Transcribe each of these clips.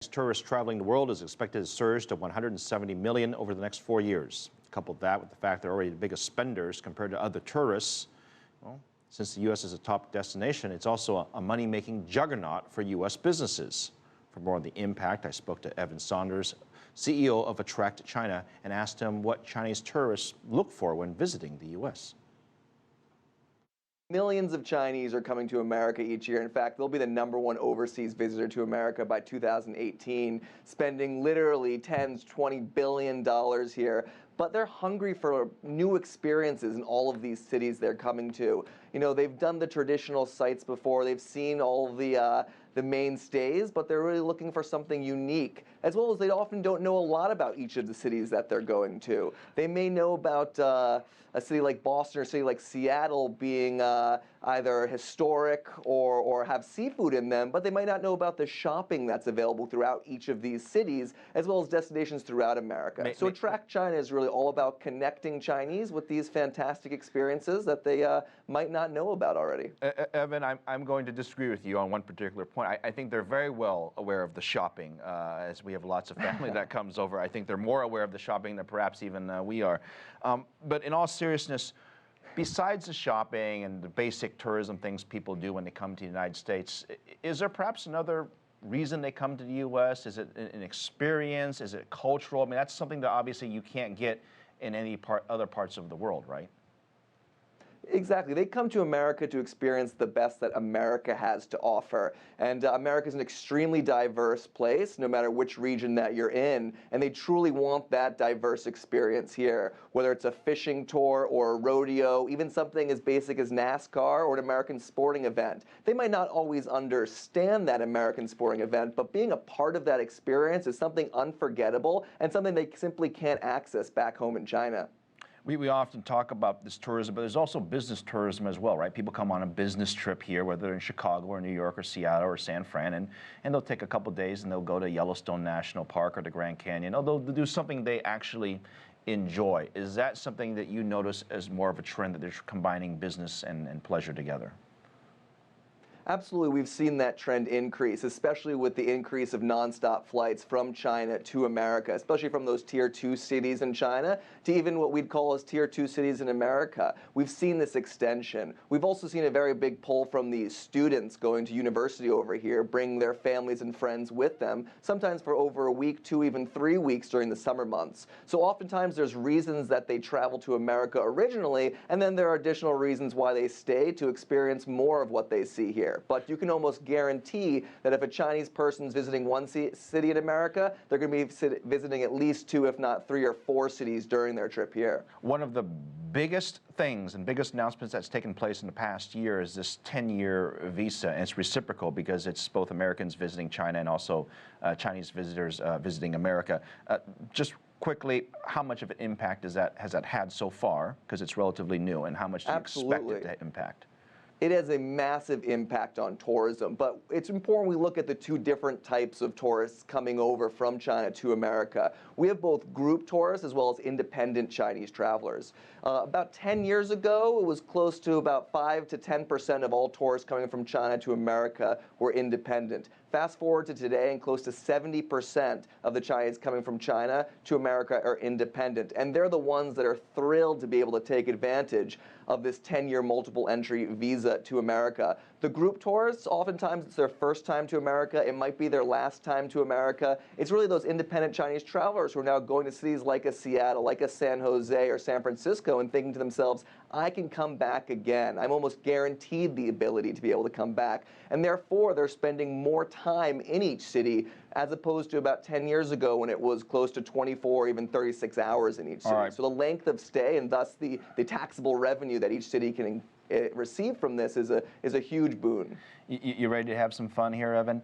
Tourists traveling the world is expected to surge to 170 million over the next 4 years. Couple that with the fact they're already the biggest spenders compared to other tourists. Well, since the U.S. is a top destination, it's also a money-making juggernaut for U.S. businesses. For more on the impact, I spoke to Evan Saunders, CEO of Attract China, and asked him what Chinese tourists look for when visiting the U.S. Millions of Chinese are coming to America each year. In fact, they'll be the #1 overseas visitor to America by 2018, spending literally tens, $20 billion here. But they're hungry for new experiences in all of these cities they're coming to. You know, they've done the traditional sites before, they've seen all of the mainstays, but they're really looking for something unique, as well as they often don't know a lot about each of the cities that they're going to. They may know about a city like Boston or a city like Seattle being either historic or have seafood in them, but they might not know about the shopping that's available throughout each of these cities, as well as destinations throughout America. So Attract China is really all about connecting Chinese with these fantastic experiences that they might not know about already. Evan, I'm going to disagree with you on one particular point. I think they're very well aware of the shopping, as we have lots of family that comes over. I think they're more aware of the shopping than perhaps even we are. But in all seriousness, besides the shopping and the basic tourism things people do when they come to the United States, is there perhaps another reason they come to the U.S.? Is it an experience? Is it cultural? I mean, that's something that obviously you can't get in any other parts of the world, right? Exactly. They come to America to experience the best that America has to offer. And America is an extremely diverse place, no matter which region that you're in. And they truly want that diverse experience here, whether it's a fishing tour or a rodeo, even something as basic as NASCAR or an American sporting event. They might not always understand that American sporting event, but being a part of that experience is something unforgettable and something they simply can't access back home in China. We often talk about this tourism, but there's also business tourism as well, right? People come on a business trip here, whether they're in Chicago or New York or Seattle or San Fran, and they'll take a couple days and they'll go to Yellowstone National Park or the Grand Canyon. Or they'll do something they actually enjoy. Is that something that you notice as more of a trend, that they're combining business and pleasure together? Absolutely, we've seen that trend increase, especially with the increase of nonstop flights from China to America, especially from those Tier 2 cities in China to even what we'd call as Tier 2 cities in America. We've seen this extension. We've also seen a very big pull from the students going to university over here, bringing their families and friends with them, sometimes for over a week, 2, even 3 weeks during the summer months. So oftentimes there's reasons that they travel to America originally, and then there are additional reasons why they stay to experience more of what they see here. But you can almost guarantee that if a Chinese person's visiting one city in America, they're going to be visiting at least 2, if not 3 or 4 cities during their trip here. One of the biggest things and biggest announcements that's taken place in the past year is this 10-year visa, and it's reciprocal because it's both Americans visiting China and also Chinese visitors visiting America. Just quickly, how much of an impact has that had so far, because it's relatively new, and how much do you expect it to impact? It has a massive impact on tourism, but it's important we look at the 2 different types of tourists coming over from China to America. We have both group tourists as well as independent Chinese travelers. About 10 years ago, it was close to about 5 to 10% of all tourists coming from China to America were independent. Fast forward to today, and close to 70% of the Chinese coming from China to America are independent. And they're the ones that are thrilled to be able to take advantage of this 10-year multiple entry visa to America. The group tourists, oftentimes it's their first time to America. It might be their last time to America. It's really those independent Chinese travelers who are now going to cities like a Seattle, like a San Jose or San Francisco, and thinking to themselves, I can come back again. I'm almost guaranteed the ability to be able to come back. And therefore, they're spending more time in each city as opposed to about 10 years ago when it was close to 24, even 36 hours in each city. So the length of stay and thus the taxable revenue that each city can receive from this is a huge boon. You ready to have some fun here, Evan?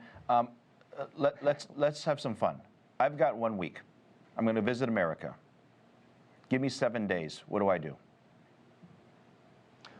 Let's have some fun. I've got 1 week. I'm going to visit America. Give me 7 days. What do I do?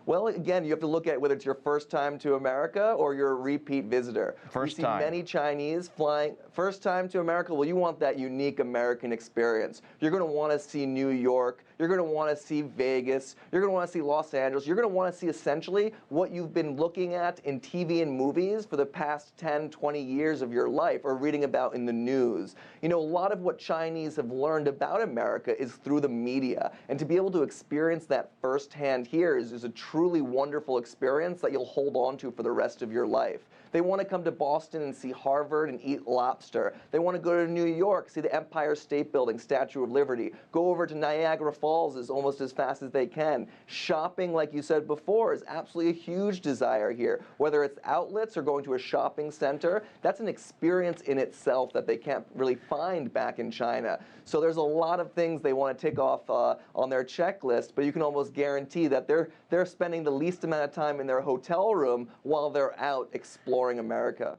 Well, again, you have to look at whether it's your first time to America or you're a repeat visitor. First time. We see many Chinese flying first time to America. Well, you want that unique American experience. You're going to want to see New York. you're going to want to see Vegas, you're going to want to see Los Angeles, you're going to want to see essentially what you've been looking at in TV and movies for the past 10, 20 years of your life, or reading about in the news. You know, a lot of what Chinese have learned about America is through the media, and to be able to experience that firsthand here is a truly wonderful experience that you'll hold on to for the rest of your life. They want to come to Boston and see Harvard and eat lobster. They want to go to New York, see the Empire State Building, Statue of Liberty. Go over to Niagara Falls almost as fast as they can. Shopping, like you said before, is absolutely a huge desire here. Whether it's outlets or going to a shopping center, that's an experience in itself that they can't really find back in China. So there's a lot of things they want to tick off on their checklist, but you can almost guarantee that they're spending the least amount of time in their hotel room while they're out exploring America.